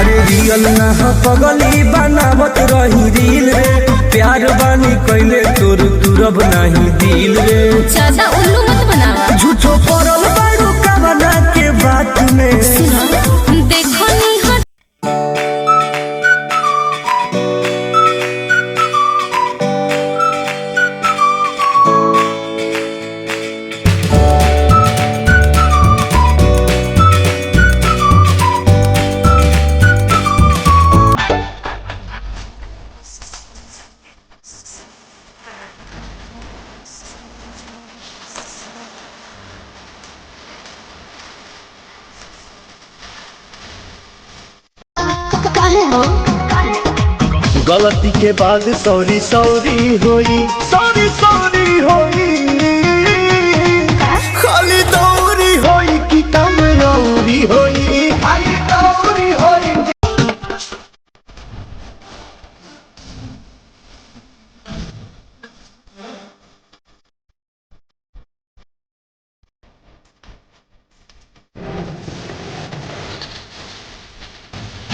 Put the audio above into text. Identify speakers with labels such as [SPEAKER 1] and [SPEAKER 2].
[SPEAKER 1] अरे रियल ना हो पगली बनावत रही रील रे, प्यार बानी कैले तोर तुरब नहीं दिल रे।
[SPEAKER 2] ज्यादा उल्लू मत बनावा,
[SPEAKER 1] झूठो पड़ल बारू कवना के बात में।
[SPEAKER 2] देखो नी हट
[SPEAKER 3] गलती के बाद सॉरी सॉरी होई, सॉरी सॉरी होई, खाली दौरी होई कि कम दौरी होई।